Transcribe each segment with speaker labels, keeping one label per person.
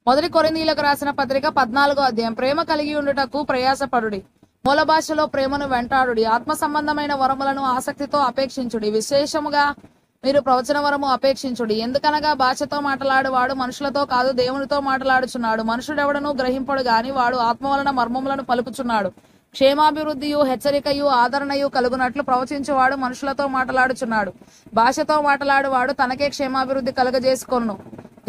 Speaker 1: మొదటి కొరింథీయులకు రాసిన పత్రిక 14వ అధ్యాయం. ప్రేమ కలిగి ఉండుటకు ప్రయాసపడుడి, మూల భాషలో ప్రేమను వెంటాడుడి, ఆత్మ సంబంధమైన వరములను ఆసక్తితో అపేక్షించుడి, విశేషముగా మీరు ప్రవచన వరము అపేక్షించుడి. ఎందుకనగా భాషతో మాట్లాడువాడు మనుషులతో కాదు దేవునితో మాట్లాడుచున్నాడు. మనుషుడెవడను గ్రహింపడు గాని వాడు ఆత్మ వలన మర్మములను పలుకుచున్నాడు. క్షేమాభివృద్ధియు హెచ్చరికయు ఆదరణయు కలుగునట్లు ప్రవచించువాడు మనుషులతో మాట్లాడుచున్నాడు. భాషతో మాట్లాడువాడు తనకే క్షేమాభివృద్ధి కలుగజేసుకొను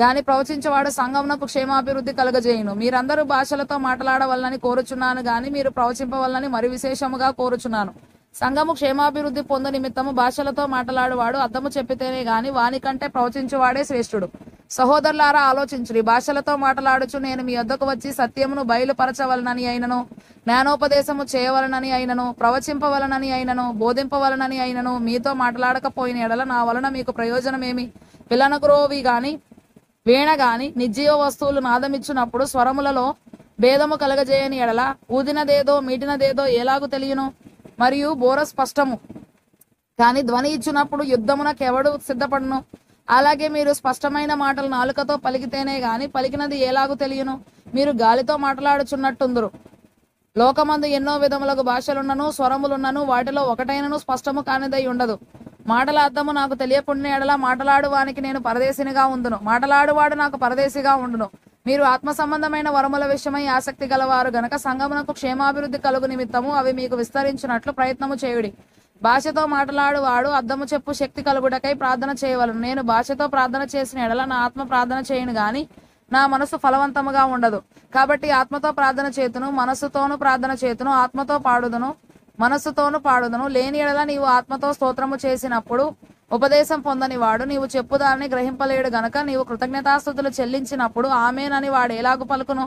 Speaker 1: గాని ప్రవచించేవాడు సంఘమునకు క్షేమాభివృద్ధి కలుగజేయును. మీరందరూ భాషలతో మాట్లాడవలనని కోరుచున్నాను గాని మీరు ప్రవచింపవలనని మరి విశేషముగా కోరుచున్నాను. సంఘము క్షేమాభివృద్ధి పొందు నిమిత్తము భాషలతో మాట్లాడువాడు అర్థము చెప్పితేనే గాని వానికంటే ప్రవచించువాడే శ్రేష్ఠుడు. సహోదరులారా ఆలోచించుడి. భాషలతో మాట్లాడుచు నేను మీ వద్దకు వచ్చి సత్యమును బయలుపరచవలనని అయినను, జ్ఞానోపదేశము చేయవలనని అయినను, ప్రవచింపవలనని అయినను, బోధింపవలనని అయినను మీతో మాట్లాడకపోయిన ఎడల నా వలన మీకు ప్రయోజనమేమి? పిల్లనగురోవి గాని వీణ గాని నిర్జీవ వస్తువులు నాదమిచ్చినప్పుడు స్వరములలో భేదము కలగజేయని ఎడల ఊదినదేదో మీటినదేదో ఎలాగు తెలియను? మరియు బోర స్పష్టము కాని ధ్వని ఇచ్చినప్పుడు యుద్ధమునకెవడు సిద్ధపడును? అలాగే మీరు స్పష్టమైన మాటలు నాలుకతో పలికితేనే గాని పలికినది ఎలాగు తెలియను? మీరు గాలితో మాట్లాడుచున్నట్టుందురు. లోకమందు ఎన్నో విధములకు భాషలున్నను స్వరములున్నను వాటిలో ఒకటైనను స్పష్టము కానిదై ఉండదు. మాటల అర్థము నాకు తెలియకుండా ఎడల మాటలాడు వానికి నేను పరదేశినిగా ఉండును, మాటలాడువాడు నాకు పరదేశిగా ఉండును. మీరు ఆత్మ సంబంధమైన వరముల విషయమై ఆసక్తి గలవారు గనక సంఘమునకు క్షేమాభివృద్ధి కలుగు నిమిత్తము అవి మీకు విస్తరించినట్లు ప్రయత్నము చేయుడి. భాషతో మాట్లాడువాడు అర్థము చెప్పు శక్తి కలుగుటకై ప్రార్థన చేయవలను. నేను భాషతో ప్రార్థన చేసిన ఎడల నా ఆత్మ ప్రార్థన చేయను గాని నా మనసు ఫలవంతముగా ఉండదు. కాబట్టి ఆత్మతో ప్రార్థన చేతును, మనస్సుతోను ప్రార్థన చేతును, ఆత్మతో పాడుదును, మనస్సుతోను పాడుదును. లేని ఎడల నీవు ఆత్మతో స్తోత్రము చేసినప్పుడు ఉపదేశం పొందని వాడు నీవు చెప్పుదాన్ని గ్రహింపలేడు గనక నీవు కృతజ్ఞతాస్తుతులు చెల్లించినప్పుడు ఆమేనని వాడు ఎలాగు పలుకును?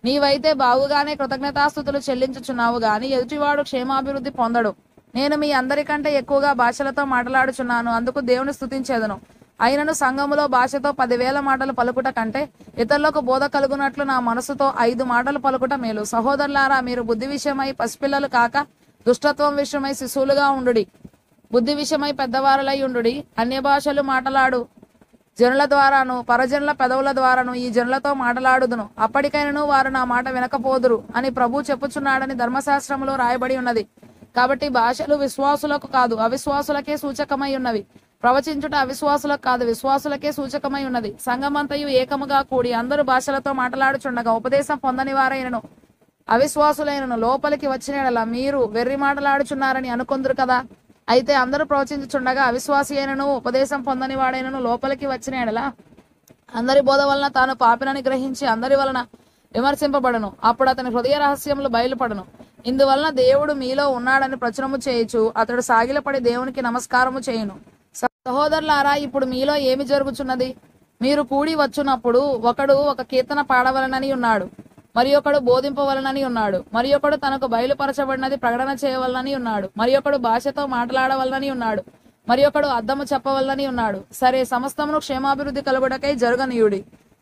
Speaker 1: నీవైతే బాగుగానే కృతజ్ఞతాస్తుతులు చెల్లించుచున్నావు గాని ఎదుటివాడు క్షేమాభివృద్ధి పొందడు. నేను మీ అందరికంటే ఎక్కువగా భాషలతో మాట్లాడుచున్నాను, అందుకు దేవుని స్తుతించేదను. అయినను సంఘములో భాషతో 10,000 మాటలు పలుకుట కంటే ఇతరులకు బోధ కలుగునట్లు నా మనసుతో 5 మాటలు పలుకుట మేలు. సహోదరులారా, మీరు బుద్ధి విషయమై పసిపిల్లలు కాక దుష్టత్వం విషయమై శిశువులుగా ఉండుడి. బుద్ధి విషయమై పెద్దవారులై ఉండుడి. అన్య భాషలు మాట్లాడు జనుల ద్వారాను పరజనుల పెదవుల ద్వారాను ఈ జనులతో మాట్లాడుదును. అప్పటికైనను వారు నా మాట వినకపోదురు అని ప్రభు చెప్పుచున్నాడని ధర్మశాస్త్రములో రాయబడి ఉన్నది. కాబట్టి భాషలు విశ్వాసులకు కాదు అవిశ్వాసులకే సూచకమై ఉన్నవి. ప్రవచించుట అవిశ్వాసులకు కాదు విశ్వాసులకే సూచకమై ఉన్నది. సంఘమంతయు ఏకముగా కూడి అందరూ భాషలతో మాట్లాడుచుండగా ఉపదేశం పొందని వారైనను అవిశ్వాసులైనను లోపలికి వచ్చిన మీరు వెర్రి మాటలాడుచున్నారని అనుకొందురు కదా. అయితే అందరూ ప్రవచించుచుండగా అవిశ్వాసి అయినను ఉపదేశం పొందని వాడైనను లోపలికి వచ్చిన ఎడల అందరి బోధ వలన తాను పాపినని గ్రహించి అందరి వలన విమర్శింపబడను. అప్పుడు అతని హృదయ రహస్యములు బయలుపడను. ఇందువలన దేవుడు మీలో ఉన్నాడని ప్రచురము చేయుచు అతడు సాగిలపడి దేవునికి నమస్కారము చేయును. సహోదరులారా, ఇప్పుడు మీలో ఏమి జరుగుచున్నది? మీరు కూడి వచ్చునప్పుడు ఒకడు ఒక కీర్తన పాడవలనని ఉన్నాడు, మరి ఒకడు బోధింపవలనని ఉన్నాడు, మరి ఒకడు తనకు బయలుపరచబడినది ప్రకటన చేయవలనని ఉన్నాడు, మరి ఒకడు భాషతో మాట్లాడవలనని ఉన్నాడు, మరి ఒకడు అర్థము చెప్పవలనని ఉన్నాడు. సరే, సమస్తమును క్షేమాభివృద్ధి కలుగుటకై జరుగనీయుడి.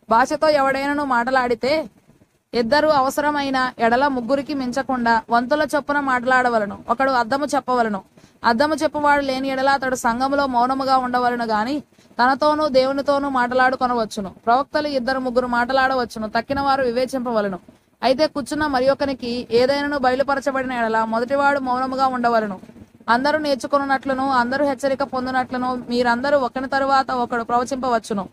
Speaker 1: భాషతో ఎవడైనను మాట్లాడితే ఇద్దరు అవసరమైన ఎడల ముగ్గురికి మించకుండా వంతుల చొప్పున మాట్లాడవలను. ఒకడు అర్థము చెప్పవలను. అర్థము చెప్పువాడు లేని ఎడల అతడు సంఘములో మౌనముగా ఉండవలను గాని తనతోనూ దేవునితోనూ మాట్లాడుకొనవచ్చును. ప్రవక్తలు 2-3 మాట్లాడవచ్చును, తక్కిన వారు వివేచింపవలను. అయితే కూర్చున్న మరి ఒకనికి ఏదైనాను బయలుపరచబడిన ఎడల మొదటివాడు మౌనముగా ఉండవలను. అందరూ నేర్చుకున్నట్లును అందరూ హెచ్చరిక పొందినట్లును మీరందరూ ఒకని తరువాత ఒకడు ప్రవచింపవచ్చును.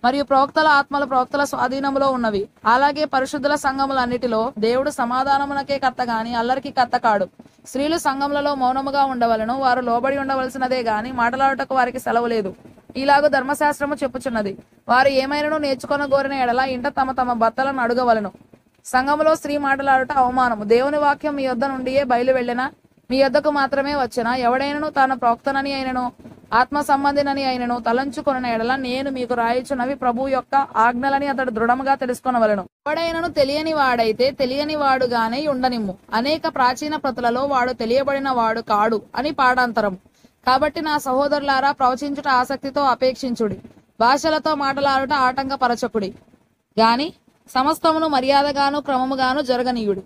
Speaker 1: మరియు ప్రవక్తల ఆత్మలు ప్రవక్తల స్వాధీనములో ఉన్నవి. అలాగే పరిశుద్ధుల సంఘములన్నిటిలో దేవుడు సమాధానమునకే కర్త గాని అల్లరికి కర్త కాడు. స్త్రీలు సంఘములలో మౌనముగా ఉండవలను, వారు లోబడి ఉండవలసినదే గాని మాట్లాడుటకు వారికి సెలవు లేదు. ఇలాగూ ధర్మశాస్త్రము చెప్పుచున్నది. వారు ఏమైనాను నేర్చుకొనగోరిన ఎడల ఇంట తమ తమ భర్తలను అడుగవలను. సంఘములో స్త్రీ మాట్లాడుట అవమానము. దేవుని వాక్యం మీ యొద్ద నుండియే బయలు వెళ్ళినా మీ యొద్దకు మాత్రమే వచ్చినా ఎవడైనను తాను ప్రవక్తనని అయినను ఆత్మ సంబంధినని అయినను తలంచుకొనిన ఎడల నేను మీకు రాయిచున్నవి ప్రభు యొక్క ఆజ్ఞలని అతడు దృఢముగా తెలుసుకొనవలను. ఎవడైనను తెలియని వాడైతే తెలియని వాడుగానే ఉండనిమ్ము. అనేక ప్రాచీన ప్రతులలో వాడు తెలియబడిన వాడు కాడు అని పాఠాంతరం. కాబట్టి నా సహోదరులారా, ప్రవచించుట ఆసక్తితో అపేక్షించుడి. భాషలతో మాట్లాడుట ఆటంకపరచకుడి గాని సమస్తమును మర్యాదగాను క్రమముగాను జరగనీయుడి.